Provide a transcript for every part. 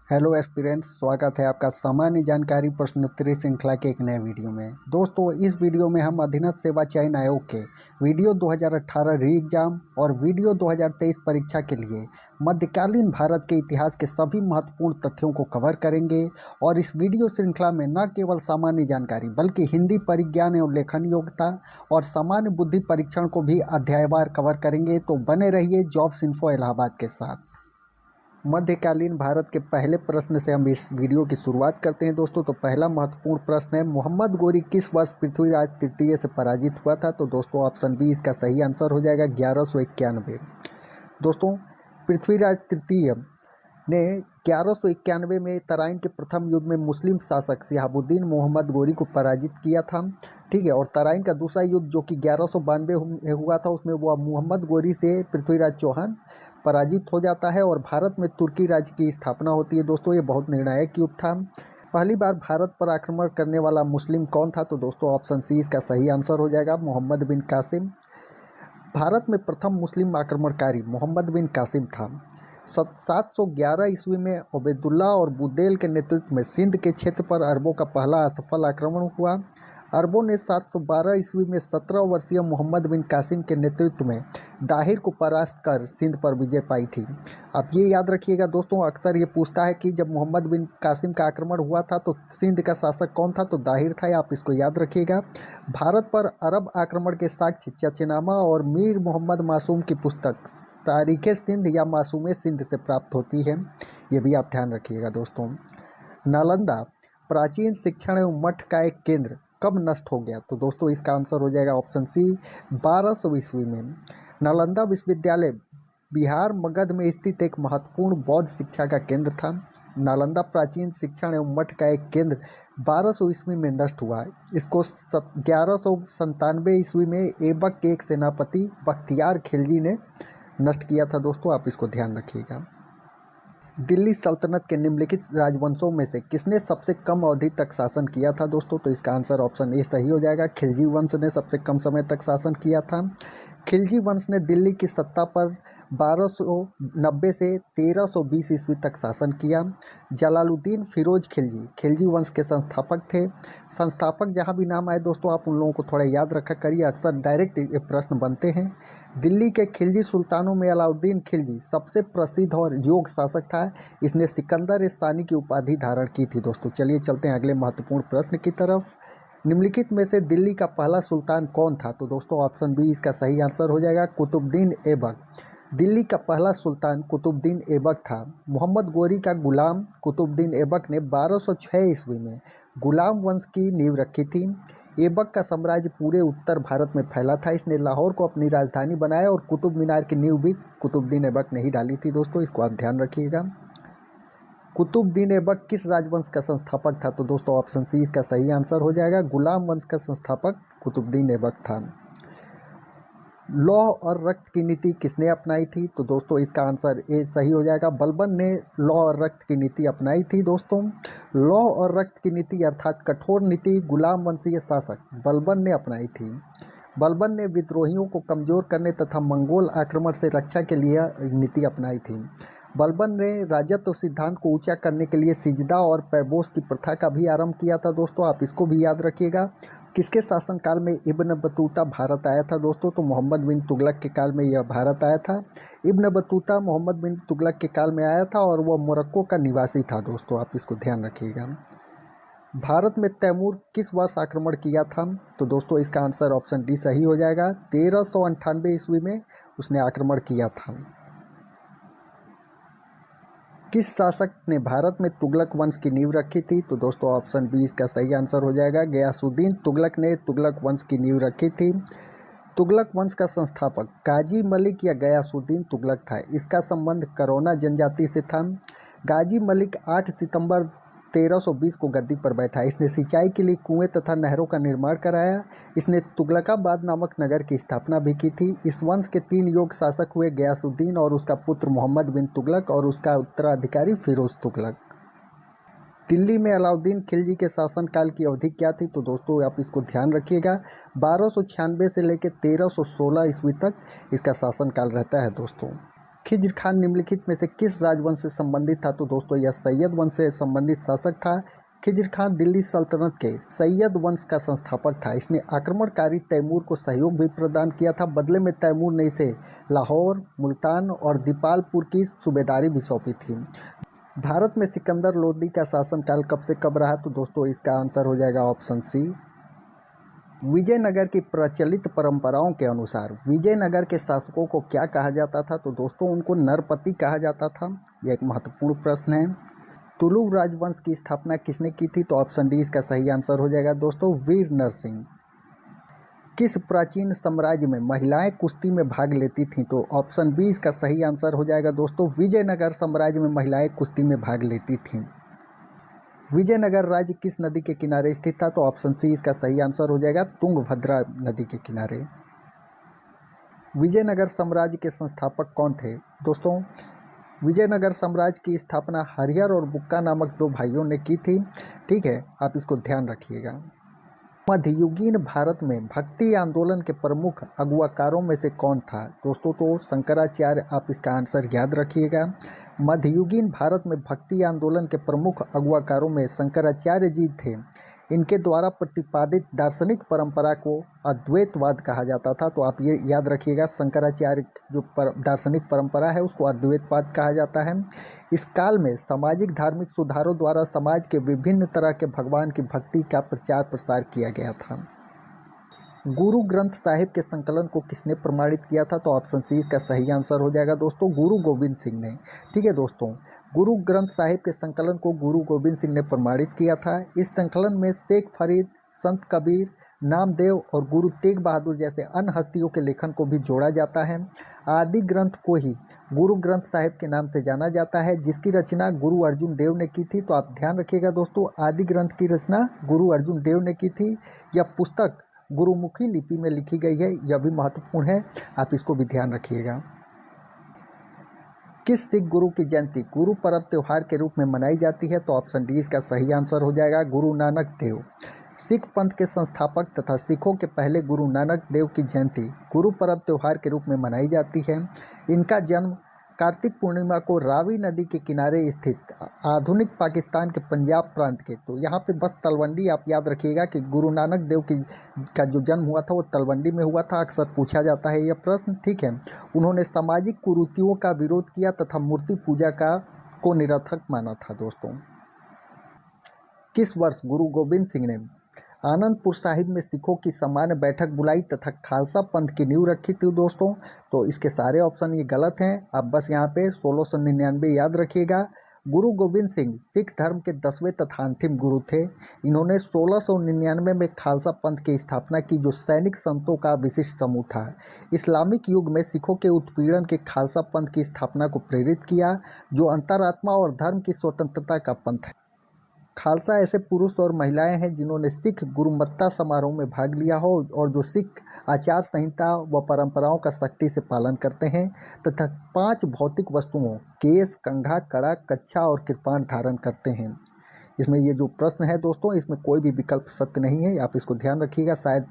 Hello aspirants, स्वागत है आपका सामान्य जानकारी प्रश्नोत्तरी श्रृंखला के एक नए वीडियो में। दोस्तों, इस वीडियो में हम अधीनस्थ सेवा चयन आयोग के वीडियो 2018 री एग्जाम और वीडियो 2023 परीक्षा के लिए मध्यकालीन भारत के इतिहास के सभी महत्वपूर्ण तथ्यों को कवर करेंगे। और इस वीडियो श्रृंखला में न केवल सामान्य जानकारी बल्कि हिंदी परिज्ञान एवं लेखन योग्यता और सामान्य बुद्धि परीक्षण को भी अध्यायवार कवर करेंगे। तो बने रहिए जॉब्स इन्फो इलाहाबाद के साथ। मध्यकालीन भारत के पहले प्रश्न से हम इस वीडियो की शुरुआत करते हैं दोस्तों। तो पहला महत्वपूर्ण प्रश्न है, मोहम्मद गोरी किस वर्ष पृथ्वीराज तृतीय से पराजित हुआ था? तो दोस्तों ऑप्शन बी इसका सही आंसर हो जाएगा 1191। दोस्तों, पृथ्वीराज तृतीय ने 1191 में तराइन के प्रथम युद्ध में मुस्लिम शासक शिहाबुद्दीन मोहम्मद गोरी को पराजित किया था। ठीक है, और तराइन का दूसरा युद्ध जो कि 1192 में हुआ था, उसमें वह मोहम्मद गोरी से पृथ्वीराज चौहान पराजित हो जाता है और भारत में तुर्की राज्य की स्थापना होती है। दोस्तों, ये बहुत निर्णायक युद्ध था। पहली बार भारत पर आक्रमण करने वाला मुस्लिम कौन था? तो दोस्तों ऑप्शन सी इसका सही आंसर हो जाएगा, मोहम्मद बिन कासिम। भारत में प्रथम मुस्लिम आक्रमणकारी मोहम्मद बिन कासिम था। 711 ईस्वी में उबैदुल्ला और बुदेल के नेतृत्व में सिंध के क्षेत्र पर अरबों का पहला असफल आक्रमण हुआ। अरबों ने 712 ईस्वी में 17 वर्षीय मोहम्मद बिन कासिम के नेतृत्व में दाहिर को परास्त कर सिंध पर विजय पाई थी। अब ये याद रखिएगा दोस्तों, अक्सर ये पूछता है कि जब मोहम्मद बिन कासिम का आक्रमण हुआ था तो सिंध का शासक कौन था? तो दाहिर था। आप इसको याद रखिएगा। भारत पर अरब आक्रमण के साक्ष्य चचनामा और मीर मोहम्मद मासूम की पुस्तक तारीख़ सिंध या मासूम सिंध से प्राप्त होती है। ये भी आप ध्यान रखिएगा दोस्तों। नालंदा प्राचीन शिक्षण एवं मठ का एक केंद्र कब नष्ट हो गया? तो दोस्तों इसका आंसर हो जाएगा ऑप्शन सी 1200 ईस्वी में। नालंदा विश्वविद्यालय बिहार मगध में स्थित एक महत्वपूर्ण बौद्ध शिक्षा का केंद्र था। नालंदा प्राचीन शिक्षण एवं मठ का एक केंद्र 1200 ईस्वी में नष्ट हुआ। इसको 1197 ईस्वी में ऐबक के एक सेनापति बख्तियार खिलजी ने नष्ट किया था। दोस्तों आप इसको ध्यान रखिएगा। दिल्ली सल्तनत के निम्नलिखित राजवंशों में से किसने सबसे कम अवधि तक शासन किया था? दोस्तों तो इसका आंसर ऑप्शन ए सही हो जाएगा, खिलजी वंश ने सबसे कम समय तक शासन किया था। खिलजी वंश ने दिल्ली की सत्ता पर 1290 से 1320 ईस्वी तक शासन किया। जलालुद्दीन फिरोज खिलजी खिलजी वंश के संस्थापक थे। संस्थापक जहाँ भी नाम आए दोस्तों आप उन लोगों को थोड़ा याद रखा करिए, अक्सर डायरेक्ट ये प्रश्न बनते हैं। दिल्ली के खिलजी सुल्तानों में अलाउद्दीन खिलजी सबसे प्रसिद्ध और योग्य शासक था। इसने सिकंदर सानी की उपाधि धारण की थी। दोस्तों चलिए चलते हैं अगले महत्वपूर्ण प्रश्न की तरफ। निम्नलिखित में से दिल्ली का पहला सुल्तान कौन था? तो दोस्तों ऑप्शन बी इसका सही आंसर हो जाएगा, कुतुबुद्दीन ऐबक। दिल्ली का पहला सुल्तान कुतुबुद्दीन ऐबक था। मोहम्मद गोरी का गुलाम कुतुबुद्दीन ऐबक ने 1206 ईस्वी में गुलाम वंश की नींव रखी थी। ऐबक का साम्राज्य पूरे उत्तर भारत में फैला था। इसने लाहौर को अपनी राजधानी बनाया और कुतुब मीनार की नींव भी कुतुबुद्दीन ऐबक ने ही डाली थी। दोस्तों इसको आप ध्यान रखिएगा। कुतुबुद्दीन ऐबक किस राजवंश का संस्थापक था? तो दोस्तों ऑप्शन सी इसका सही आंसर हो जाएगा, गुलाम वंश का संस्थापक कुतुबुद्दीन ऐबक था। लौह और रक्त की नीति किसने अपनाई थी? तो दोस्तों इसका आंसर ए सही हो जाएगा, बलबन ने लौह और रक्त की नीति अपनाई थी। दोस्तों लौह और रक्त की नीति अर्थात कठोर नीति गुलाम वंशीय शासक बलबन ने अपनाई थी। बलबन ने विद्रोहियों को कमजोर करने तथा मंगोल आक्रमण से रक्षा के लिए नीति अपनाई थी। बलबन ने राजत्व सिद्धांत को ऊंचा करने के लिए सिजदा और पैबोस की प्रथा का भी आरंभ किया था। दोस्तों आप इसको भी याद रखिएगा। किसके शासनकाल में इब्न बतूता भारत आया था? दोस्तों तो मोहम्मद बिन तुगलक के काल में यह भारत आया था। इब्न बतूता मोहम्मद बिन तुगलक के काल में आया था और वह मोरक्को का निवासी था। दोस्तों आप इसको ध्यान रखिएगा। भारत में तैमूर किस वर्ष आक्रमण किया था? तो दोस्तों इसका आंसर ऑप्शन डी सही हो जाएगा, 1398 ईस्वी में उसने आक्रमण किया था। किस शासक ने भारत में तुगलक वंश की नींव रखी थी? तो दोस्तों ऑप्शन बी इसका सही आंसर हो जाएगा, गयासुद्दीन तुगलक ने तुगलक वंश की नींव रखी थी। तुगलक वंश का संस्थापक गाजी मलिक या गयासुद्दीन तुगलक था। इसका संबंध करोना जनजाति से था। गाजी मलिक 8 सितंबर 1320 को गद्दी पर बैठा। इसने सिंचाई के लिए कुएं तथा नहरों का निर्माण कराया। इसने तुगलकाबाद नामक नगर की स्थापना भी की थी। इस वंश के 3 योग्य शासक हुए, गयासुद्दीन और उसका पुत्र मोहम्मद बिन तुगलक और उसका उत्तराधिकारी फिरोज तुगलक। दिल्ली में अलाउद्दीन खिलजी के शासनकाल की अवधि क्या थी? तो दोस्तों आप इसको ध्यान रखिएगा, 1296 से लेकर 1316 ईस्वी तक इसका शासनकाल रहता है। दोस्तों खिज्र खान निम्नलिखित में से किस राजवंश से संबंधित था? तो दोस्तों यह सैयद वंश से संबंधित शासक था। खिज्र खान दिल्ली सल्तनत के सैयद वंश का संस्थापक था। इसने आक्रमणकारी तैमूर को सहयोग भी प्रदान किया था। बदले में तैमूर ने इसे लाहौर, मुल्तान और दीपालपुर की सूबेदारी भी सौंपी थी। भारत में सिकंदर लोदी का शासनकाल कब से कब रहा? तो दोस्तों इसका आंसर हो जाएगा ऑप्शन सी। विजयनगर की प्रचलित परंपराओं के अनुसार विजयनगर के शासकों को क्या कहा जाता था? तो दोस्तों उनको नरपति कहा जाता था। यह एक महत्वपूर्ण प्रश्न है। तुलुव राजवंश की स्थापना किसने की थी? तो ऑप्शन डी इसका सही आंसर हो जाएगा दोस्तों, वीर नरसिंह। किस प्राचीन साम्राज्य में महिलाएं कुश्ती में भाग लेती थीं? तो ऑप्शन बी इसका सही आंसर हो जाएगा दोस्तों, विजयनगर साम्राज्य में महिलाएं कुश्ती में भाग लेती थीं। विजयनगर राज्य किस नदी के किनारे स्थित था? तो ऑप्शन सी इसका सही आंसर हो जाएगा, तुंगभद्रा नदी के किनारे। विजयनगर साम्राज्य के संस्थापक कौन थे? दोस्तों विजयनगर साम्राज्य की स्थापना हरिहर और बुक्का नामक दो भाइयों ने की थी। ठीक है, आप इसको ध्यान रखिएगा। मध्ययुगीन भारत में भक्ति आंदोलन के प्रमुख अगुवाकारों में से कौन था? दोस्तों तो शंकराचार्य, आप इसका आंसर याद रखिएगा। मध्ययुगीन भारत में भक्ति आंदोलन के प्रमुख अगुवाकारों में शंकराचार्य जी थे। इनके द्वारा प्रतिपादित दार्शनिक परंपरा को अद्वैतवाद कहा जाता था। तो आप ये याद रखिएगा, शंकराचार्य जो दार्शनिक परंपरा है उसको अद्वैतवाद कहा जाता है। इस काल में सामाजिक धार्मिक सुधारों द्वारा समाज के विभिन्न तरह के भगवान की भक्ति का प्रचार प्रसार किया गया था। गुरु ग्रंथ साहिब के संकलन को किसने प्रमाणित किया था? तो ऑप्शन सी इसका सही आंसर हो जाएगा दोस्तों, गुरु गोविंद सिंह ने। ठीक है दोस्तों, गुरु ग्रंथ साहिब के संकलन को गुरु गोविंद सिंह ने प्रमाणित किया था। इस संकलन में शेख फरीद, संत कबीर, नामदेव और गुरु तेग बहादुर जैसे अन्य हस्तियों के लेखन को भी जोड़ा जाता है। आदि ग्रंथ को ही गुरु ग्रंथ साहिब के नाम से जाना जाता है, जिसकी रचना गुरु अर्जुन देव ने की थी। तो आप ध्यान रखिएगा दोस्तों, आदि ग्रंथ की रचना गुरु अर्जुन देव ने की थी। यह पुस्तक गुरुमुखी लिपि में लिखी गई है, यह भी महत्वपूर्ण है, आप इसको भी ध्यान रखिएगा। किस सिख गुरु की जयंती गुरु पर्व त्योहार के रूप में मनाई जाती है? तो ऑप्शन डी इसका सही आंसर हो जाएगा, गुरु नानक देव। सिख पंथ के संस्थापक तथा सिखों के पहले गुरु नानक देव की जयंती गुरु पर्व त्योहार के रूप में मनाई जाती है। इनका जन्म कार्तिक पूर्णिमा को रावी नदी के किनारे स्थित आधुनिक पाकिस्तान के पंजाब प्रांत के, तो यहाँ पे बस तलवंडी आप याद रखिएगा कि गुरु नानक देव का जो जन्म हुआ था वो तलवंडी में हुआ था। अक्सर पूछा जाता है यह प्रश्न। ठीक है, उन्होंने सामाजिक कुरीतियों का विरोध किया तथा मूर्ति पूजा को निरर्थक माना था। दोस्तों किस वर्ष गुरु गोविंद सिंह ने आनंदपुर साहिब में सिखों की सामान्य बैठक बुलाई तथा खालसा पंथ की नींव रखी थी? दोस्तों तो इसके सारे ऑप्शन ये गलत हैं। आप बस यहाँ पे 1699 याद रखिएगा। गुरु गोविंद सिंह सिख धर्म के 10वें तथा अंतिम गुरु थे। इन्होंने 1699 में खालसा पंथ की स्थापना की, जो सैनिक संतों का विशिष्ट समूह था। इस्लामिक युग में सिखों के उत्पीड़न के खालसा पंथ की स्थापना को प्रेरित किया, जो अंतरात्मा और धर्म की स्वतंत्रता का पंथ है। खालसा ऐसे पुरुष और महिलाएं हैं जिन्होंने सिख गुरुमत्ता समारोह में भाग लिया हो और जो सिख आचार संहिता व परंपराओं का सख्ती से पालन करते हैं तथा 5 भौतिक वस्तुओं केस, कंघा, कड़ा, कच्छा और कृपाण धारण करते हैं। इसमें ये जो प्रश्न है दोस्तों, इसमें कोई भी विकल्प सत्य नहीं है, आप इसको ध्यान रखिएगा। शायद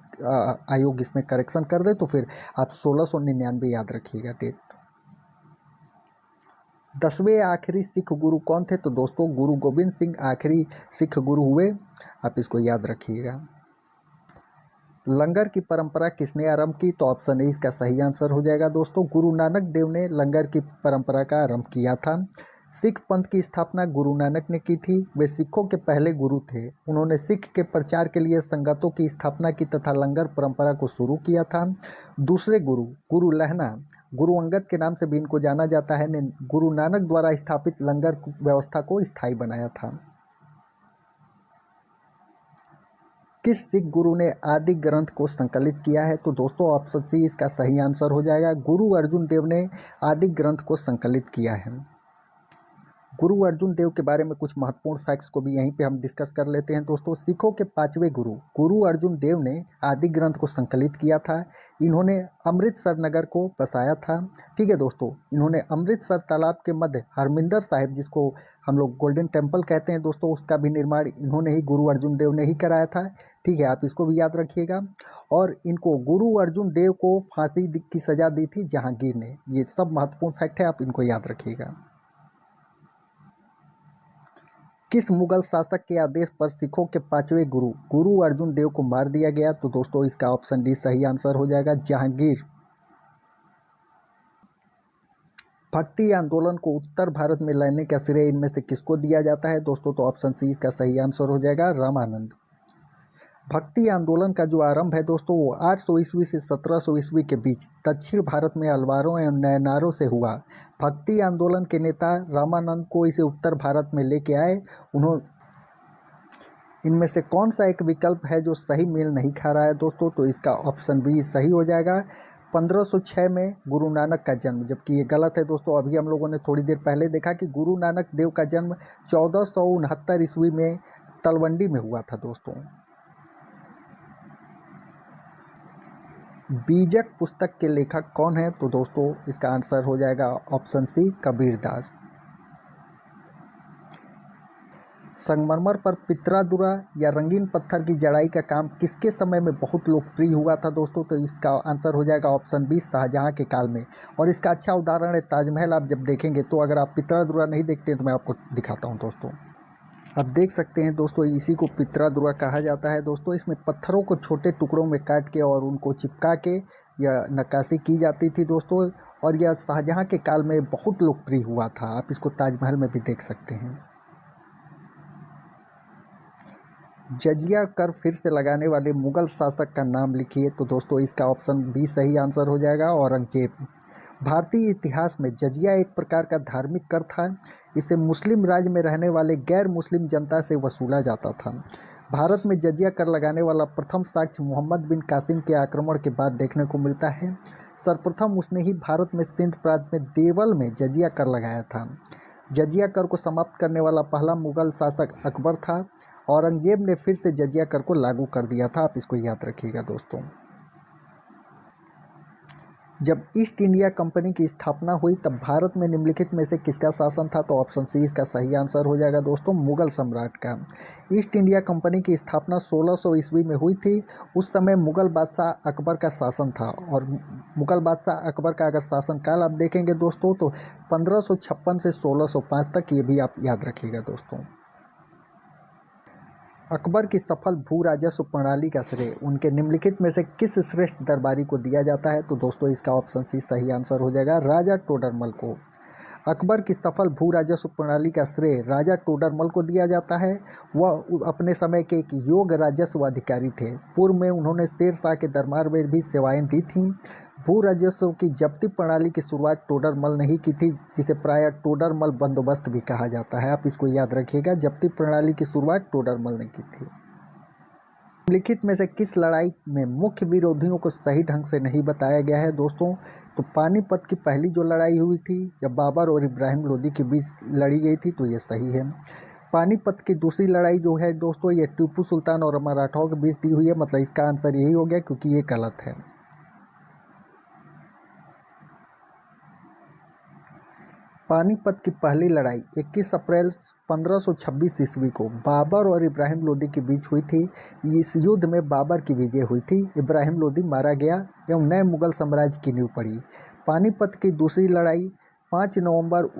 आयोग इसमें करेक्शन कर दे, तो फिर आप 1699 याद रखिएगा डेट। 10वें आखिरी सिख गुरु कौन थे? तो दोस्तों गुरु गोविंद सिंह आखिरी सिख गुरु हुए, आप इसको याद रखिएगा। लंगर की परंपरा किसने आरंभ की? तो ऑप्शन ए इसका सही आंसर हो जाएगा दोस्तों, गुरु नानक देव ने लंगर की परंपरा का आरंभ किया था। सिख पंथ की स्थापना गुरु नानक ने की थी। वे सिखों के पहले गुरु थे। उन्होंने सिख के प्रचार के लिए संगतों की स्थापना की तथा लंगर परंपरा को शुरू किया था। दूसरे गुरु गुरु लहना, गुरु अंगद के नाम से भी इनको जाना जाता है, ने गुरु नानक द्वारा स्थापित लंगर व्यवस्था को स्थायी बनाया था। किस सिख गुरु ने आदि ग्रंथ को संकलित किया है? तो दोस्तों ऑप्शन सी इसका सही आंसर हो जाएगा, गुरु अर्जुन देव ने आदि ग्रंथ को संकलित किया है। गुरु अर्जुन देव के बारे में कुछ महत्वपूर्ण फैक्ट्स को भी यहीं पे हम डिस्कस कर लेते हैं दोस्तों। सिखों के पांचवें गुरु गुरु अर्जुन देव ने आदि ग्रंथ को संकलित किया था। इन्होंने अमृतसर नगर को बसाया था। ठीक है दोस्तों, इन्होंने अमृतसर तालाब के मध्य हरमिंदर साहिब, जिसको हम लोग गोल्डन टेम्पल कहते हैं दोस्तों, उसका भी निर्माण इन्होंने ही, गुरु अर्जुन देव ने ही कराया था। ठीक है, आप इसको भी याद रखिएगा। और इनको गुरु अर्जुन देव को फांसी की सजा दी थी जहांगीर ने। ये सब महत्वपूर्ण फैक्ट है, आप इनको याद रखिएगा। किस मुगल शासक के आदेश पर सिखों के पांचवें गुरु गुरु अर्जुन देव को मार दिया गया? तो दोस्तों इसका ऑप्शन डी सही आंसर हो जाएगा, जहांगीर। भक्ति आंदोलन को उत्तर भारत में लाने का श्रेय इनमें से किसको दिया जाता है दोस्तों? तो ऑप्शन सी इसका सही आंसर हो जाएगा, रामानंद। भक्ति आंदोलन का जो आरंभ है दोस्तों वो 800 ईस्वी से 1700 ईस्वी के बीच दक्षिण भारत में अलवारों एवं नयनारों से हुआ। भक्ति आंदोलन के नेता रामानंद को इसे उत्तर भारत में लेके आए। इनमें से कौन सा एक विकल्प है जो सही मेल नहीं खा रहा है दोस्तों? तो इसका ऑप्शन बी सही हो जाएगा, 1506 में गुरु नानक का जन्म, जबकि ये गलत है दोस्तों। अभी हम लोगों ने थोड़ी देर पहले देखा कि गुरु नानक देव का जन्म 1469 ईस्वी में तलवंडी में हुआ था दोस्तों। बीजक पुस्तक के लेखक कौन है? तो दोस्तों इसका आंसर हो जाएगा ऑप्शन सी, कबीरदास। संगमरमर पर पितरादुरा या रंगीन पत्थर की जड़ाई का काम किसके समय में बहुत लोकप्रिय हुआ था दोस्तों? तो इसका आंसर हो जाएगा ऑप्शन बी, शाहजहां के काल में। और इसका अच्छा उदाहरण है ताजमहल। आप जब देखेंगे तो, अगर आप पितरादुरा नहीं देखते हैं तो मैं आपको दिखाता हूं दोस्तों। अब देख सकते हैं दोस्तों, इसी को पितरादुरा कहा जाता है दोस्तों। इसमें पत्थरों को छोटे टुकड़ों में काट के और उनको चिपका के यह नक्काशी की जाती थी दोस्तों। और यह शाहजहां के काल में बहुत लोकप्रिय हुआ था। आप इसको ताजमहल में भी देख सकते हैं। जजिया कर फिर से लगाने वाले मुगल शासक का नाम लिखिए। तो दोस्तों इसका ऑप्शन बी सही आंसर हो जाएगा, औरंगजेब। भारतीय इतिहास में जजिया एक प्रकार का धार्मिक कर था। इसे मुस्लिम राज्य में रहने वाले गैर मुस्लिम जनता से वसूला जाता था। भारत में जजिया कर लगाने वाला प्रथम साक्ष्य मोहम्मद बिन कासिम के आक्रमण के बाद देखने को मिलता है। सर्वप्रथम उसने ही भारत में सिंध प्रांत में देवल में जजिया कर लगाया था। जजिया कर को समाप्त करने वाला पहला मुगल शासक अकबर था। औरंगजेब ने फिर से जजिया कर को लागू कर दिया था। आप इसको याद रखिएगा दोस्तों। जब ईस्ट इंडिया कंपनी की स्थापना हुई तब भारत में निम्नलिखित में से किसका शासन था? तो ऑप्शन सी इसका सही आंसर हो जाएगा दोस्तों, मुगल सम्राट का। ईस्ट इंडिया कंपनी की स्थापना 1600 ईस्वी में हुई थी। उस समय मुगल बादशाह अकबर का शासन था। और मुगल बादशाह अकबर का अगर शासनकाल आप देखेंगे दोस्तों तो 1556 से 1605 तक, ये भी आप याद रखिएगा दोस्तों। अकबर की सफल भू राजस्व प्रणाली का श्रेय उनके निम्नलिखित में से किस श्रेष्ठ दरबारी को दिया जाता है? तो दोस्तों इसका ऑप्शन सी सही आंसर हो जाएगा, राजा टोडरमल को। अकबर की सफल भू राजस्व प्रणाली का श्रेय राजा टोडरमल को दिया जाता है। वह अपने समय के एक योग्य राजस्व अधिकारी थे। पूर्व में उन्होंने शेर शाह के दरबार में भी सेवाएं दी थीं। भू राजस्व की जब्ती प्रणाली की शुरुआत टोडरमल ने ही की थी, जिसे प्रायः टोडरमल बंदोबस्त भी कहा जाता है। आप इसको याद रखिएगा, जब्ती प्रणाली की शुरुआत टोडरमल ने की थी। निम्नलिखित में से किस लड़ाई में मुख्य विरोधियों को सही ढंग से नहीं बताया गया है दोस्तों? तो पानीपत की पहली जो लड़ाई हुई थी या बाबर और इब्राहिम लोदी के बीच लड़ी गई थी, तो ये सही है। पानीपत की दूसरी लड़ाई जो है दोस्तों, ये टीपू सुल्तान और मराठाओं के बीच दी हुई है। मतलब इसका आंसर यही हो गया, क्योंकि ये गलत है। पानीपत की पहली लड़ाई 21 अप्रैल 1526 ईस्वी को बाबर और इब्राहिम लोदी के बीच हुई थी। इस युद्ध में बाबर की विजय हुई थी, इब्राहिम लोदी मारा गया एवं नए मुगल साम्राज्य की नींव पड़ी। पानीपत की दूसरी लड़ाई 5 नवंबर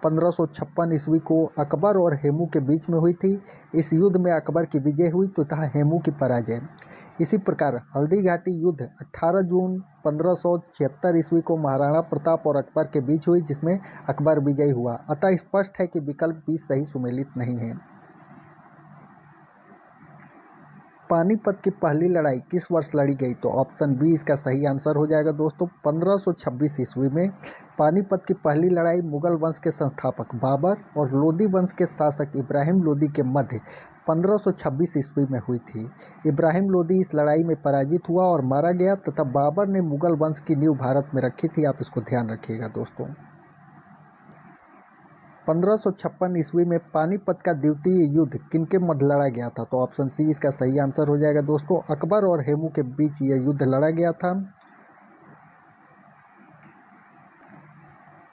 1556 ईस्वी को अकबर और हेमू के बीच में हुई थी। इस युद्ध में अकबर की विजय हुई तथा हेमू की पराजय। इसी प्रकार हल्दी घाटी युद्ध 18 जून 1576 ईस्वी को महाराणा प्रताप और अकबर के बीच हुई, जिसमें अकबर विजयी हुआ। अतः स्पष्ट है कि विकल्प बी सही सुमेलित नहीं है। पानीपत की पहली लड़ाई किस वर्ष लड़ी गई? तो ऑप्शन बी इसका सही आंसर हो जाएगा दोस्तों, 1526 ईस्वी में। पानीपत की पहली लड़ाई मुगल वंश के संस्थापक बाबर और लोदी वंश के शासक इब्राहिम लोदी के मध्य 1526 ईस्वी में हुई थी। इब्राहिम लोदी इस लड़ाई में पराजित हुआ और मारा गया तथा बाबर ने मुगल वंश की नींव भारत में रखी थी। आप इसको ध्यान रखिएगा दोस्तों। 1556 ईस्वी में पानीपत का द्वितीय युद्ध किनके मध्य लड़ा गया था? तो ऑप्शन सी इसका सही आंसर हो जाएगा दोस्तों। अकबर और हेमू के बीच यह युद्ध लड़ा गया था।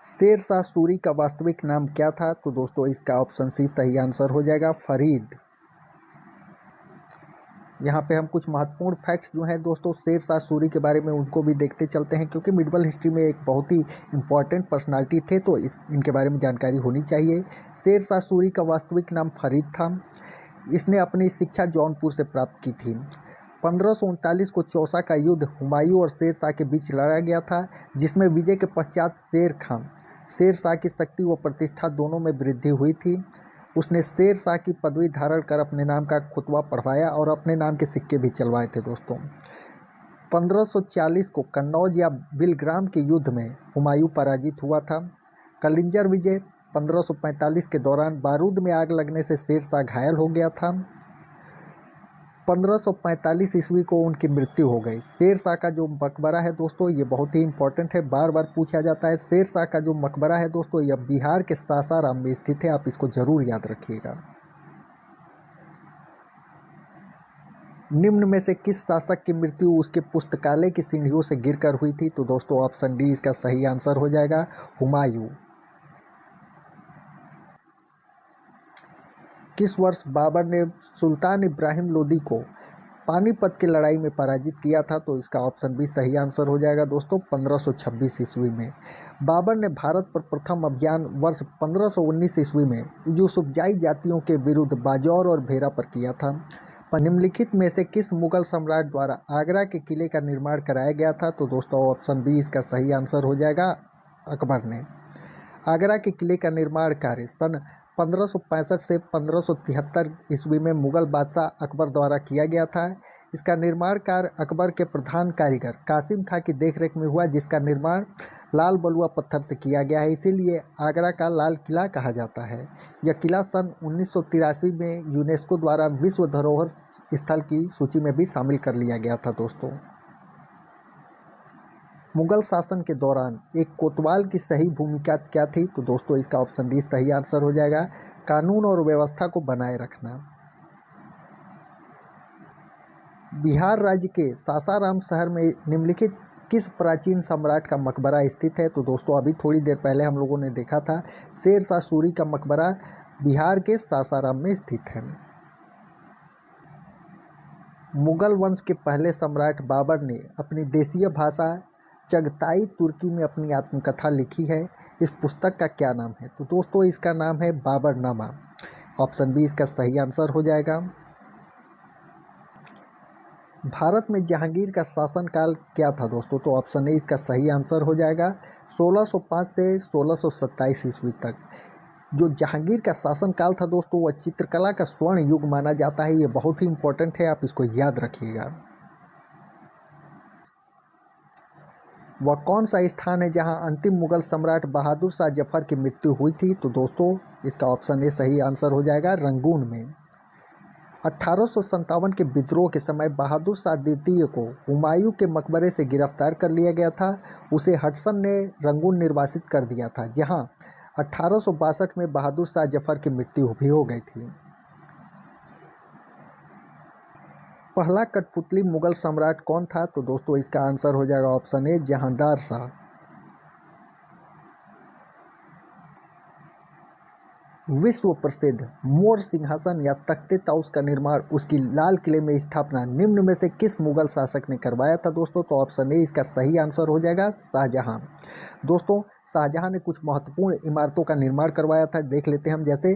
शेर शाह सूरी का वास्तविक नाम क्या था? तो दोस्तों इसका ऑप्शन सी सही आंसर हो जाएगा, फरीद। यहाँ पे हम कुछ महत्वपूर्ण फैक्ट्स जो हैं दोस्तों शेर शाह सूरी के बारे में उनको भी देखते चलते हैं, क्योंकि मिडिवल हिस्ट्री में एक बहुत ही इंपॉर्टेंट पर्सनालिटी थे, तो इनके बारे में जानकारी होनी चाहिए। शेर शाह सूरी का वास्तविक नाम फरीद था। इसने अपनी शिक्षा जौनपुर से प्राप्त की थी। 1539 को चौसा का युद्ध हुमायूं और शेर शाह के बीच लड़ा गया था, जिसमें विजय के पश्चात शेर शाह की शक्ति व प्रतिष्ठा दोनों में वृद्धि हुई थी। उसने शेर शाह की पदवी धारण कर अपने नाम का खुतबा पढ़वाया और अपने नाम के सिक्के भी चलवाए थे दोस्तों। 1540 को कन्नौज या बिलग्राम के युद्ध में हुमायूं पराजित हुआ था। कलिंजर विजय 1545 के दौरान बारूद में आग लगने से शेर शाह घायल हो गया था। 1545 ईस्वी को उनकी मृत्यु हो गई। शेर शाह का जो मकबरा है दोस्तों ये बहुत ही इंपॉर्टेंट है, बार बार पूछा जाता है। शेर शाह का जो मकबरा है दोस्तों यह बिहार के सासाराम में स्थित है, आप इसको जरूर याद रखिएगा। निम्न में से किस शासक की मृत्यु उसके पुस्तकालय की सीढ़ियों से गिरकर हुई थी? तो दोस्तों ऑप्शन डी इसका सही आंसर हो जाएगा, हुमायूं। किस वर्ष बाबर ने सुल्तान इब्राहिम लोदी को पानीपत की लड़ाई में पराजित किया था? तो इसका ऑप्शन बी सही आंसर हो जाएगा दोस्तों, 1526 ईस्वी में। बाबर ने भारत पर प्रथम अभियान वर्ष 1519 ईस्वी में यूसुफजाई जातियों के विरुद्ध बाजौर और भेरा पर किया था। निम्नलिखित में से किस मुगल सम्राट द्वारा आगरा के किले का निर्माण कराया गया था? तो दोस्तों ऑप्शन बी इसका सही आंसर हो जाएगा, अकबर ने। आगरा के किले का निर्माण कार्य सन 1565 से 1573 ईस्वी में मुगल बादशाह अकबर द्वारा किया गया था। इसका निर्माण कार्य अकबर के प्रधान कारीगर कासिम खां की देखरेख में हुआ, जिसका निर्माण लाल बलुआ पत्थर से किया गया है, इसीलिए आगरा का लाल किला कहा जाता है। यह किला सन 1983 में यूनेस्को द्वारा विश्व धरोहर स्थल की सूची में भी शामिल कर लिया गया था दोस्तों। मुगल शासन के दौरान एक कोतवाल की सही भूमिका क्या थी? तो दोस्तों इसका ऑप्शन डी सही आंसर हो जाएगा, कानून और व्यवस्था को बनाए रखना। बिहार राज्य के सासाराम शहर में निम्नलिखित किस प्राचीन सम्राट का मकबरा स्थित है? तो दोस्तों अभी थोड़ी देर पहले हम लोगों ने देखा था शेर शाह सूरी का मकबरा बिहार के सासाराम में स्थित है। मुगल वंश के पहले सम्राट बाबर ने अपनी देशीय भाषा चगताई तुर्की में अपनी आत्मकथा लिखी है। इस पुस्तक का क्या नाम है? तो दोस्तों इसका नाम है बाबरनामा। ऑप्शन बी इसका सही आंसर हो जाएगा। भारत में जहांगीर का शासनकाल क्या था दोस्तों? तो ऑप्शन ए इसका सही आंसर हो जाएगा, 1605 से 1627 ईस्वी तक। जो जहांगीर का शासनकाल था दोस्तों वह चित्रकला का स्वर्ण युग माना जाता है, ये बहुत ही इंपॉर्टेंट है, आप इसको याद रखिएगा। वह कौन सा स्थान है जहां अंतिम मुगल सम्राट बहादुर शाह जफर की मृत्यु हुई थी? तो दोस्तों इसका ऑप्शन ए सही आंसर हो जाएगा, रंगून में। 1857 के विद्रोह के समय बहादुर शाह द्वितीय को हुमायूं के मकबरे से गिरफ्तार कर लिया गया था। उसे हडसन ने रंगून निर्वासित कर दिया था, जहां 1862 में बहादुर शाह जफर की मृत्यु भी हो गई थी। पहला कठपुतली मुगल सम्राट कौन था? तो दोस्तों इसका आंसर हो जाएगा ऑप्शन ए, जहांदार शाह। विश्व प्रसिद्ध मोर सिंहासन या तख्ते ताउस का निर्माण उसकी लाल किले में स्थापना निम्न में से किस मुगल शासक ने करवाया था दोस्तों? तो ऑप्शन ए इसका सही आंसर हो जाएगा, शाहजहां। दोस्तों शाहजहां ने कुछ महत्वपूर्ण इमारतों का निर्माण करवाया था, देख लेते हैं हम। जैसे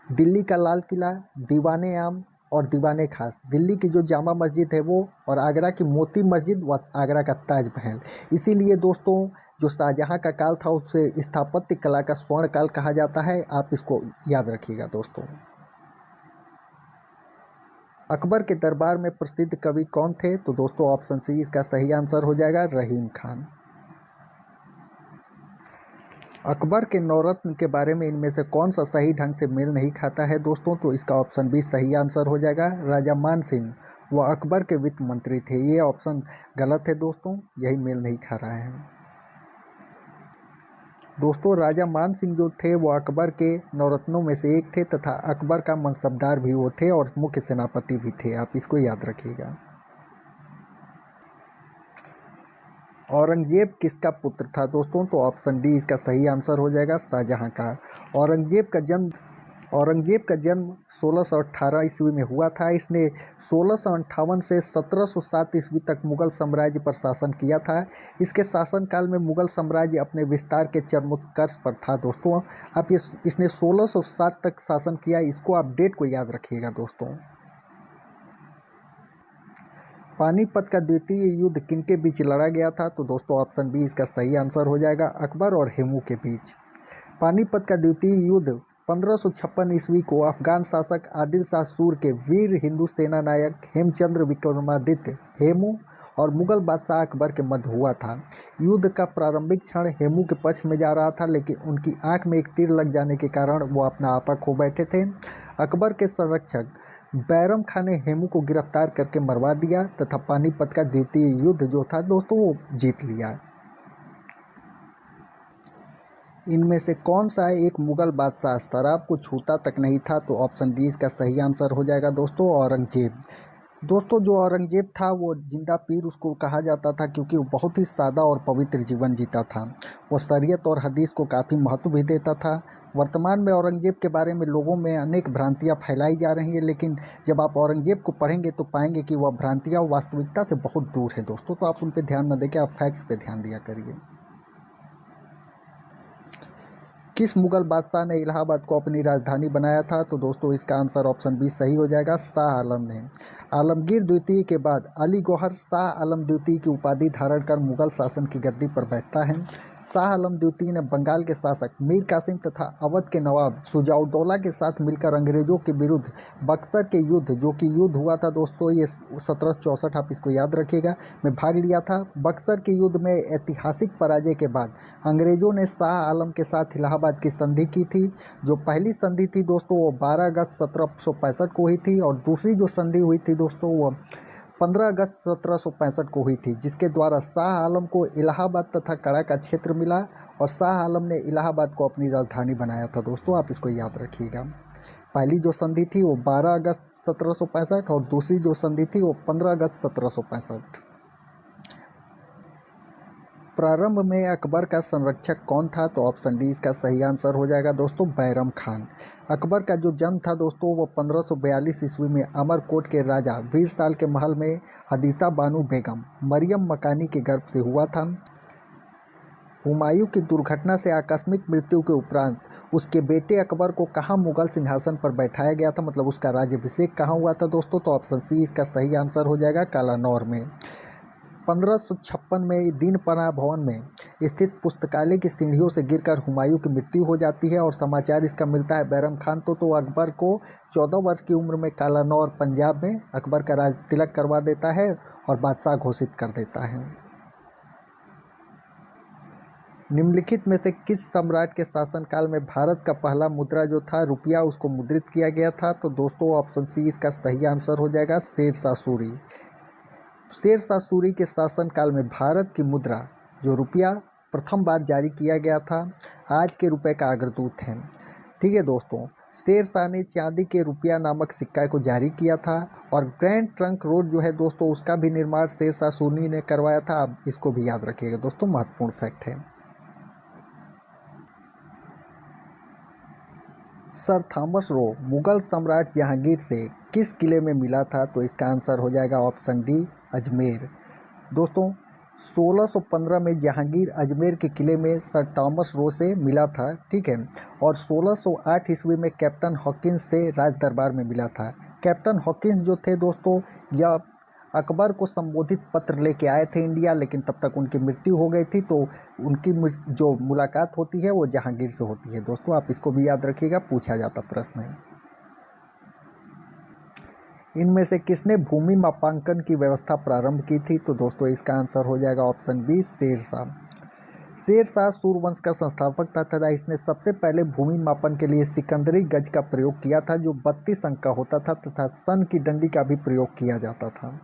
दिल्ली का लाल किला, दीवाने आम और दीवाने खास, दिल्ली की जो जामा मस्जिद है वो, और आगरा की मोती मस्जिद व आगरा का ताजमहल। इसीलिए दोस्तों जो शाहजहां का काल था उसे स्थापत्य कला का स्वर्ण काल कहा जाता है, आप इसको याद रखिएगा दोस्तों। अकबर के दरबार में प्रसिद्ध कवि कौन थे? तो दोस्तों ऑप्शन सी इसका सही आंसर हो जाएगा, रहीम खान। अकबर के नौरत्न के बारे में इनमें से कौन सा सही ढंग से मेल नहीं खाता है दोस्तों? तो इसका ऑप्शन बी सही आंसर हो जाएगा, राजा मान सिंह। वह अकबर के वित्त मंत्री थे। ये ऑप्शन गलत है दोस्तों, यही मेल नहीं खा रहा है। दोस्तों राजा मान सिंह जो थे वो अकबर के नवरत्नों में से एक थे तथा अकबर का मनसबदार भी वो थे और मुख्य सेनापति भी थे, आप इसको याद रखिएगा। औरंगजेब किसका पुत्र था दोस्तों? तो ऑप्शन डी इसका सही आंसर हो जाएगा, शाहजहां का। औरंगजेब का जन्म 1618 ईस्वी में हुआ था। इसने 1658 से 1707 ईस्वी तक मुगल साम्राज्य पर शासन किया था। इसके शासनकाल में मुगल साम्राज्य अपने विस्तार के चरमोत्कर्ष पर था दोस्तों। आप इसने 1607 तक शासन किया, इसको आप डेट को याद रखिएगा दोस्तों। पानीपत का द्वितीय युद्ध किनके बीच लड़ा गया था? तो दोस्तों ऑप्शन बी इसका सही आंसर हो जाएगा, अकबर और हेमू के बीच। पानीपत का द्वितीय युद्ध 1556 ईस्वी को अफगान शासक आदिल शाह सूर के वीर हिंदू सेना नायक हेमचंद्र विक्रमादित्य हेमू और मुगल बादशाह अकबर के मध्य हुआ था। युद्ध का प्रारंभिक क्षण हेमू के पक्ष में जा रहा था, लेकिन उनकी आंख में एक तीर लग जाने के कारण वो अपना आपा खो बैठे थे। अकबर के संरक्षक बैरम खान ने हेमू को गिरफ्तार करके मरवा दिया तथा पानीपत का द्वितीय युद्ध जो था दोस्तों वो जीत लिया। इनमें से कौन सा एक मुगल बादशाह शराब को छूता तक नहीं था? तो ऑप्शन डी इसका सही आंसर हो जाएगा दोस्तों, औरंगजेब। दोस्तों जो औरंगजेब था वो जिंदा पीर उसको कहा जाता था, क्योंकि वो बहुत ही सादा और पवित्र जीवन जीता था। वो शरीयत और हदीस को काफ़ी महत्व भी देता था। वर्तमान में औरंगजेब के बारे में लोगों में अनेक भ्रांतियां फैलाई जा रही हैं, लेकिन जब आप औरंगजेब को पढ़ेंगे तो पाएंगे कि वह भ्रांतियां वास्तविकता से बहुत दूर है दोस्तों। तो आप उन पर ध्यान न देके आप फैक्ट्स पे ध्यान दिया करिए। किस मुगल बादशाह ने इलाहाबाद को अपनी राजधानी बनाया था? तो दोस्तों इसका आंसर ऑप्शन बी सही हो जाएगा, शाह आलम ने। आलमगीर द्वितीय के बाद अली गौहर शाह आलम द्वितीय की उपाधि धारण कर मुगल शासन की गद्दी पर बैठता है। शाह आलम द्वितीय ने बंगाल के शासक मीर कासिम तथा अवध के नवाब शुजाउद्दौला के साथ मिलकर अंग्रेजों के विरुद्ध बक्सर के युद्ध, जो कि युद्ध हुआ था दोस्तों ये 1764, आप इसको याद रखिएगा, में भाग लिया था। बक्सर के युद्ध में ऐतिहासिक पराजय के बाद अंग्रेजों ने शाह आलम के साथ इलाहाबाद की संधि की थी। जो पहली संधि थी दोस्तों वो 12 अगस्त 1765 को हुई थी, और दूसरी जो संधि हुई थी दोस्तों वो 15 अगस्त 1765 को हुई थी, जिसके द्वारा शाह आलम को इलाहाबाद तथा कड़ा का क्षेत्र मिला और शाह आलम ने इलाहाबाद को अपनी राजधानी बनाया था दोस्तों, आप इसको याद रखिएगा। पहली जो संधि थी वो 12 अगस्त 1765 और दूसरी जो संधि थी वो 15 अगस्त 1765। प्रारंभ में अकबर का संरक्षक कौन था? तो ऑप्शन डी इसका सही आंसर हो जाएगा दोस्तों, बैरम खान। अकबर का जो जन्म था दोस्तों वो 1542 ईस्वी में अमरकोट के राजा वीरसाल के महल में हदीसा बानू बेगम मरियम मकानी के गर्भ से हुआ था। हुमायूं की दुर्घटना से आकस्मिक मृत्यु के उपरांत उसके बेटे अकबर को कहाँ मुगल सिंहासन पर बैठाया गया था, मतलब उसका राज्याभिषेक कहाँ हुआ था दोस्तों? तो ऑप्शन सी इसका सही आंसर हो जाएगा, कालानौर में। 1556 में दीनपनाह भवन में स्थित पुस्तकालय की सीढ़ियों से गिरकर हुमायूं की मृत्यु हो जाती है और समाचार इसका मिलता है बैरम खान तो अकबर को 14 वर्ष की उम्र में कालानौर पंजाब में अकबर का राज तिलक करवा देता है और बादशाह घोषित कर देता है। निम्नलिखित में से किस सम्राट के शासनकाल में भारत का पहला मुद्रा जो था रुपया उसको मुद्रित किया गया था? तो दोस्तों ऑप्शन सी इसका सही आंसर हो जाएगा, शेरशाह सूरी। शेरशाह सूरी के शासनकाल में भारत की मुद्रा जो रुपया प्रथम बार जारी किया गया था, आज के रुपए का अग्रदूत है। ठीक है दोस्तों, शेरशाह ने चांदी के रुपया नामक सिक्का को जारी किया था और ग्रैंड ट्रंक रोड जो है दोस्तों उसका भी निर्माण शेरशाह सूरी ने करवाया था, आप इसको भी याद रखिएगा दोस्तों, महत्वपूर्ण फैक्ट है। सर थॉमस रो मुगल सम्राट जहांगीर से किस किले में मिला था? तो इसका आंसर हो जाएगा ऑप्शन डी, अजमेर। दोस्तों 1615 में जहांगीर अजमेर के किले में सर थॉमस रो से मिला था, ठीक है, और 1608 ईस्वी में कैप्टन हॉकिंस से राज दरबार में मिला था। कैप्टन हॉकिंस जो थे दोस्तों यह अकबर को संबोधित पत्र लेके आए थे इंडिया, लेकिन तब तक उनकी मृत्यु हो गई थी, तो उनकी जो मुलाकात होती है वो जहांगीर से होती है दोस्तों, आप इसको भी याद रखिएगा, पूछा जाता प्रश्न है। इनमें से किसने भूमि मापांकन की व्यवस्था प्रारंभ की थी? तो दोस्तों इसका आंसर हो जाएगा ऑप्शन बी, शेरशाह। शेरशाह सूरवंश का संस्थापक था तथा इसने सबसे पहले भूमि मापन के लिए सिकंदरी गज का प्रयोग किया था, जो 32 अंक का होता था तथा सन की डंडी का भी प्रयोग किया जाता था।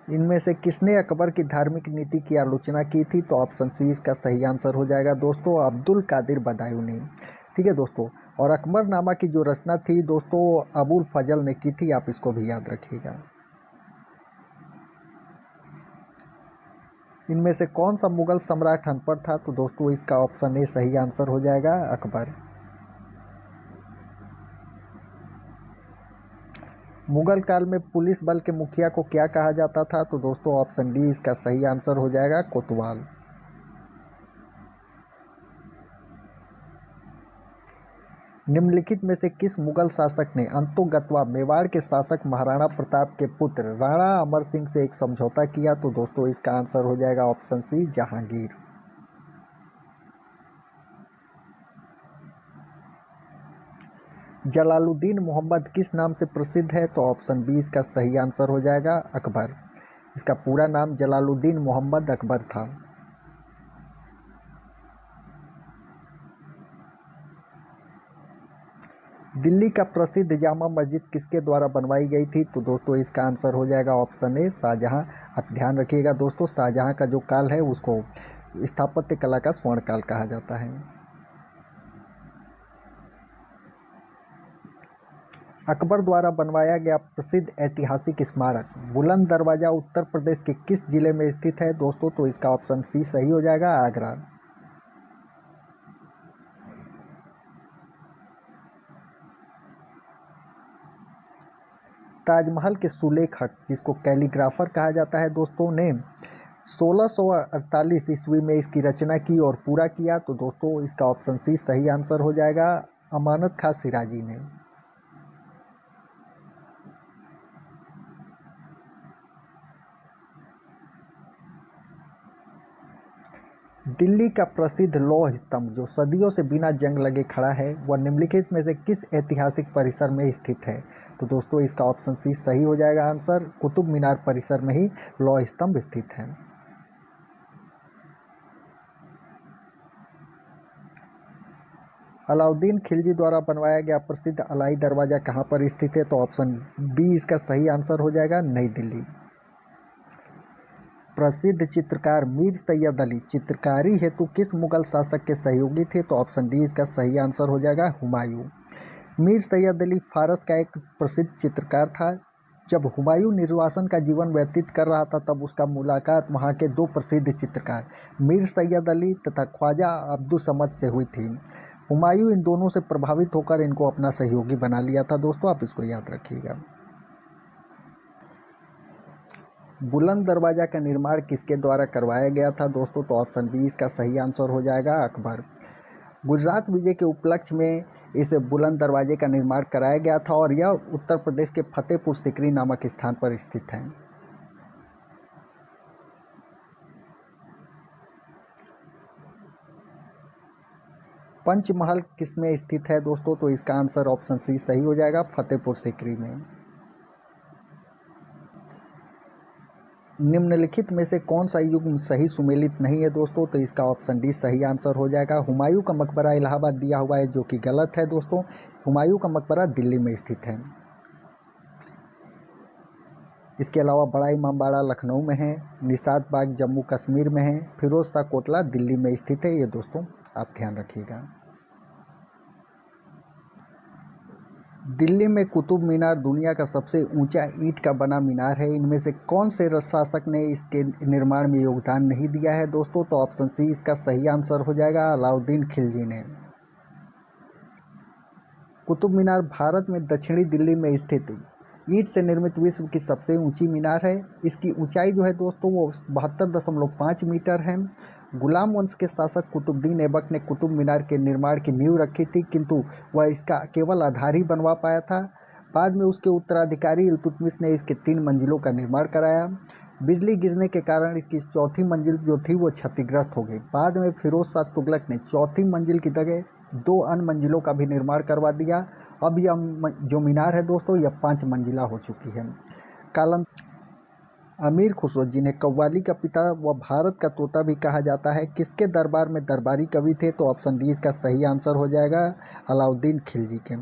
इनमें से किसने अकबर की धार्मिक नीति की आलोचना की थी? तो ऑप्शन सी इसका सही आंसर हो जाएगा दोस्तों, अब्दुल कादिर बदायूनी। ठीक है दोस्तों, और अकबरनामा की जो रचना थी दोस्तों अबुल फजल ने की थी, आप इसको भी याद रखिएगा। इनमें से कौन सा मुगल सम्राट अनपढ़ था? तो दोस्तों इसका ऑप्शन ए सही आंसर हो जाएगा, अकबर। मुगल काल में पुलिस बल के मुखिया को क्या कहा जाता था? तो दोस्तों ऑप्शन डी इसका सही आंसर हो जाएगा, कोतवाल। निम्नलिखित में से किस मुगल शासक ने अंतोगत्वा मेवाड़ के शासक महाराणा प्रताप के पुत्र राणा अमर सिंह से एक समझौता किया? तो दोस्तों इसका आंसर हो जाएगा ऑप्शन सी, जहांगीर। जलालुद्दीन मोहम्मद किस नाम से प्रसिद्ध है? तो ऑप्शन बी इसका सही आंसर हो जाएगा, अकबर। इसका पूरा नाम जलालुद्दीन मोहम्मद अकबर था। दिल्ली का प्रसिद्ध जामा मस्जिद किसके द्वारा बनवाई गई थी? तो दोस्तों इसका आंसर हो जाएगा ऑप्शन ए, शाहजहां। आप ध्यान रखिएगा दोस्तों, शाहजहां का जो काल है उसको स्थापत्य कला का स्वर्ण काल कहा जाता है। अकबर द्वारा बनवाया गया प्रसिद्ध ऐतिहासिक स्मारक बुलंद दरवाजा उत्तर प्रदेश के किस जिले में स्थित है दोस्तों? तो इसका ऑप्शन सी सही हो जाएगा, आगरा। ताजमहल के सुलेखक जिसको कैलीग्राफर कहा जाता है दोस्तों ने 1648 ईस्वी में इसकी रचना की और पूरा किया? तो दोस्तों इसका ऑप्शन सी सही आंसर हो जाएगा, अमानत खां सिराजी ने। दिल्ली का प्रसिद्ध लौह स्तंभ जो सदियों से बिना जंग लगे खड़ा है वह निम्नलिखित में से किस ऐतिहासिक परिसर में स्थित है? तो दोस्तों इसका ऑप्शन सी सही हो जाएगा आंसर, कुतुब मीनार परिसर में ही लौह स्तंभ स्थित है। अलाउद्दीन खिलजी द्वारा बनवाया गया प्रसिद्ध अलाई दरवाजा कहाँ पर स्थित है? तो ऑप्शन बी इसका सही आंसर हो जाएगा, नई दिल्ली। प्रसिद्ध चित्रकार मीर सैयद अली चित्रकारी हेतु किस मुगल शासक के सहयोगी थे? तो ऑप्शन डी इसका सही आंसर हो जाएगा, हुमायूं। मीर सैयद अली फारस का एक प्रसिद्ध चित्रकार था। जब हुमायूं निर्वासन का जीवन व्यतीत कर रहा था तब उसका मुलाकात वहाँ के दो प्रसिद्ध चित्रकार मीर सैयद अली तथा ख्वाजा अब्दुल समद से हुई थी। हुमायूं इन दोनों से प्रभावित होकर इनको अपना सहयोगी बना लिया था दोस्तों, आप इसको याद रखिएगा। बुलंद दरवाजा का निर्माण किसके द्वारा करवाया गया था दोस्तों? तो ऑप्शन बी इसका सही आंसर हो जाएगा, अकबर। गुजरात विजय के उपलक्ष्य में इस बुलंद दरवाजे का निर्माण कराया गया था और यह उत्तर प्रदेश के फतेहपुर सीकरी नामक स्थान पर स्थित है। पंचमहल किस में स्थित है दोस्तों? तो इसका आंसर ऑप्शन सी सही हो जाएगा, फतेहपुर सीकरी में। निम्नलिखित में से कौन सा युग सही सुमेलित नहीं है दोस्तों? तो इसका ऑप्शन डी सही आंसर हो जाएगा, हुमायूं का मकबरा इलाहाबाद दिया हुआ है जो कि गलत है दोस्तों। हुमायूं का मकबरा दिल्ली में स्थित है। इसके अलावा बड़ा इमामबाड़ा लखनऊ में है, निशात बाग जम्मू कश्मीर में है, फिरोज शाह कोटला दिल्ली में स्थित है। ये दोस्तों आप ध्यान रखिएगा। दिल्ली में कुतुब मीनार दुनिया का सबसे ऊंचा ईंट का बना मीनार है। इनमें से कौन से शासक ने इसके निर्माण में योगदान नहीं दिया है दोस्तों? तो ऑप्शन सी इसका सही आंसर हो जाएगा, अलाउद्दीन खिलजी ने। कुतुब मीनार भारत में दक्षिणी दिल्ली में स्थित ईंट से निर्मित विश्व की सबसे ऊंची मीनार है। इसकी ऊंचाई जो है दोस्तों वो 72.5 मीटर है। गुलाम वंश के शासक कुतुबुद्दीन ऐबक ने कुतुब मीनार के निर्माण की नींव रखी थी, किंतु वह इसका केवल आधार ही बनवा पाया था। बाद में उसके उत्तराधिकारी इल्तुतमिश ने इसके 3 मंजिलों का निर्माण कराया। बिजली गिरने के कारण इसकी चौथी मंजिल जो थी वो क्षतिग्रस्त हो गई। बाद में फिरोज शाह तुगलक ने चौथी मंजिल की जगह 2 अन्य मंजिलों का भी निर्माण करवा दिया। अब यह जो मीनार है दोस्तों यह 5 मंजिला हो चुकी है। कालन अमीर खुसरो जिन्हें कव्वाली का पिता व भारत का तोता भी कहा जाता है किसके दरबार में दरबारी कवि थे? तो ऑप्शन डी इसका सही आंसर हो जाएगा, अलाउद्दीन खिलजी के।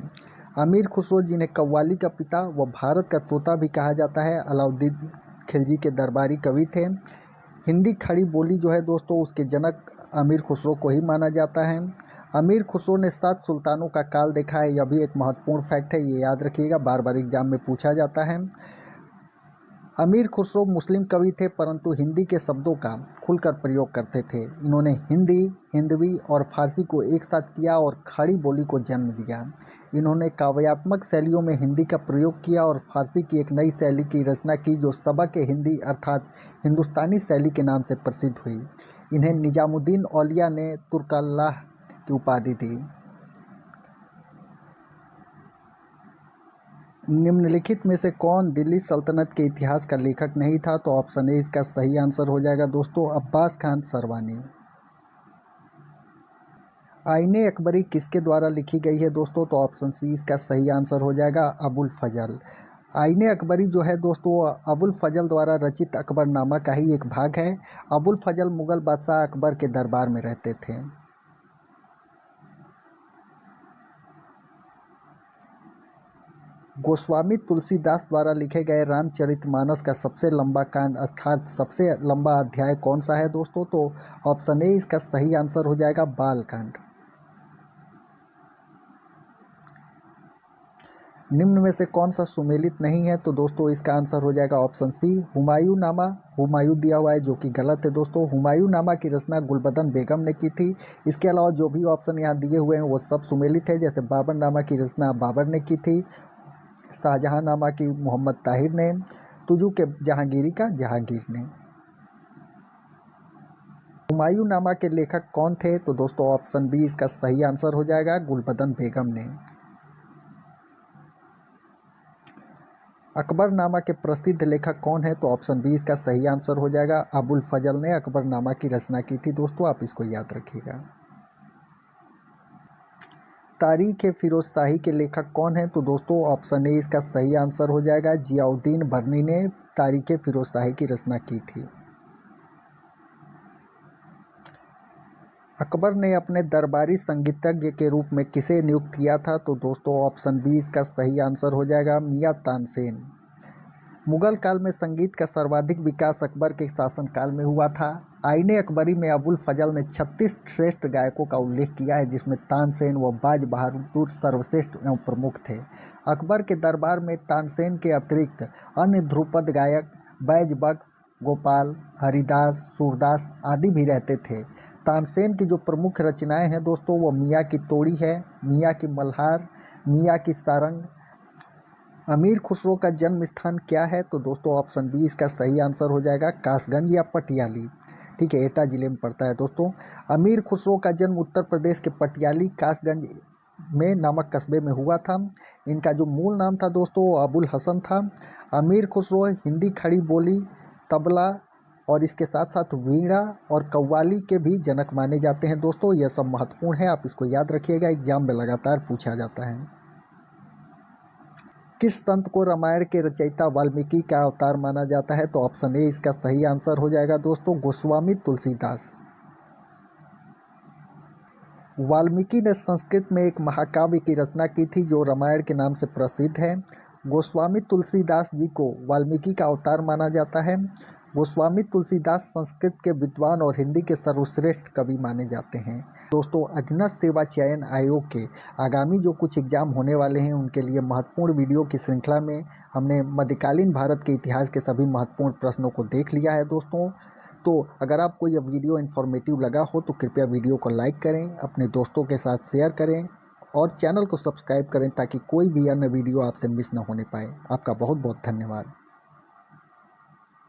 अमीर खुसरो जिन्हें कव्वाली का पिता व भारत का तोता भी कहा जाता है अलाउद्दीन खिलजी के दरबारी कवि थे। हिंदी खड़ी बोली जो है दोस्तों उसके जनक अमीर खुसरो को ही माना जाता है। अमीर खुसरो ने 7 सुल्तानों का काल देखा है, यह भी एक महत्वपूर्ण फैक्ट है, ये याद रखिएगा, बार बार एग्जाम में पूछा जाता है। अमीर खुसरो मुस्लिम कवि थे परंतु हिंदी के शब्दों का खुलकर प्रयोग करते थे। इन्होंने हिंदी, हिंदवी और फारसी को एक साथ किया और खड़ी बोली को जन्म दिया। इन्होंने काव्यात्मक शैलियों में हिंदी का प्रयोग किया और फारसी की एक नई शैली की रचना की जो सबक हिंदी अर्थात हिंदुस्तानी शैली के नाम से प्रसिद्ध हुई। इन्हें निजामुद्दीन औलिया ने तुर्काल्लाह की उपाधि दी। निम्नलिखित में से कौन दिल्ली सल्तनत के इतिहास का लेखक नहीं था? तो ऑप्शन ए इसका सही आंसर हो जाएगा दोस्तों, अब्बास खान सरवानी। आईने अकबरी किसके द्वारा लिखी गई है दोस्तों? तो ऑप्शन सी इसका सही आंसर हो जाएगा, अबुल फजल। आईने अकबरी जो है दोस्तों अबुल फजल द्वारा रचित अकबरनामा का ही एक भाग है। अबुल फजल मुगल बादशाह अकबर के दरबार में रहते थे। गोस्वामी तुलसीदास द्वारा लिखे गए रामचरितमानस का सबसे लंबा कांड अर्थात सबसे लंबा अध्याय कौन सा है दोस्तों? तो ऑप्शन ए इसका सही आंसर हो जाएगा, बालकांड। निम्न में से कौन सा सुमेलित नहीं है? तो दोस्तों इसका आंसर हो जाएगा ऑप्शन सी, हुमायूं नामा। हुमायूं दिया हुआ है जो कि गलत है दोस्तों। हुमायूं नामा की रचना गुलबदन बेगम ने की थी। इसके अलावा जो भी ऑप्शन यहाँ दिए हुए हैं वो सब सुमेलित है, जैसे बाबर नामा की रचना बाबर ने की थी, शाहजहां नामा की मोहम्मद ताहिर ने, तुजू के जहांगीरी का जहांगीर ने। हुमायूं नामा के लेखक कौन थे? तो दोस्तों ऑप्शन बी इसका सही आंसर हो जाएगा, गुलबदन बेगम ने। अकबरनामा के प्रसिद्ध लेखक कौन है? तो ऑप्शन बी इसका सही आंसर हो जाएगा, अबुल फजल ने अकबरनामा की रचना की थी दोस्तों, आप इसको याद रखिएगा। तारीख फिरोज शाही के लेखक कौन है? तो दोस्तों ऑप्शन ए इसका सही आंसर हो जाएगा, जियाउद्दीन बर्नी ने तारीख फिरोज शाही की रचना की थी। अकबर ने अपने दरबारी संगीतज्ञ के रूप में किसे नियुक्त किया था? तो दोस्तों ऑप्शन बी इसका सही आंसर हो जाएगा, मियां तानसेन। मुगल काल में संगीत का सर्वाधिक विकास अकबर के शासनकाल में हुआ था। आईने अकबरी में अबुल फजल ने 36 श्रेष्ठ गायकों का उल्लेख किया है जिसमें तानसेन व बाज बहादुर सर्वश्रेष्ठ एवं प्रमुख थे। अकबर के दरबार में तानसेन के अतिरिक्त अन्य ध्रुपद गायक बैज बख्श, गोपाल, हरिदास, सूरदास आदि भी रहते थे। तानसेन की जो प्रमुख रचनाएं हैं दोस्तों वो मियाँ की तोड़ी है, मियाँ की मल्हार, मियाँ की सारंग। अमीर खुसरो का जन्म स्थान क्या है? तो दोस्तों ऑप्शन बी इसका सही आंसर हो जाएगा, कासगंज या पटियाली। ठीक है, एटा जिले में पड़ता है दोस्तों। अमीर खुसरो का जन्म उत्तर प्रदेश के पटियाली कासगंज में नामक कस्बे में हुआ था। इनका जो मूल नाम था दोस्तों वो अबुल हसन था। अमीर खुसरो हिंदी खड़ी बोली, तबला और इसके साथ साथ वीणा और कव्वाली के भी जनक माने जाते हैं दोस्तों। यह सब महत्वपूर्ण है, आप इसको याद रखिएगा, एग्जाम में लगातार पूछा जाता है। किस संत को रामायण के रचयिता वाल्मीकि का अवतार माना जाता है? तो ऑप्शन ए इसका सही आंसर हो जाएगा दोस्तों, गोस्वामी तुलसीदास। वाल्मीकि ने संस्कृत में एक महाकाव्य की रचना की थी जो रामायण के नाम से प्रसिद्ध है। गोस्वामी तुलसीदास जी को वाल्मीकि का अवतार माना जाता है। गोस्वामी तुलसीदास संस्कृत के विद्वान और हिंदी के सर्वश्रेष्ठ कवि माने जाते हैं। दोस्तों अधीनस्थ सेवा चयन आयोग के आगामी जो कुछ एग्जाम होने वाले हैं उनके लिए महत्वपूर्ण वीडियो की श्रृंखला में हमने मध्यकालीन भारत के इतिहास के सभी महत्वपूर्ण प्रश्नों को देख लिया है दोस्तों। तो अगर आपको यह वीडियो इन्फॉर्मेटिव लगा हो तो कृपया वीडियो को लाइक करें, अपने दोस्तों के साथ शेयर करें और चैनल को सब्सक्राइब करें ताकि कोई भी अन्य वीडियो आपसे मिस न होने पाए। आपका बहुत बहुत धन्यवाद।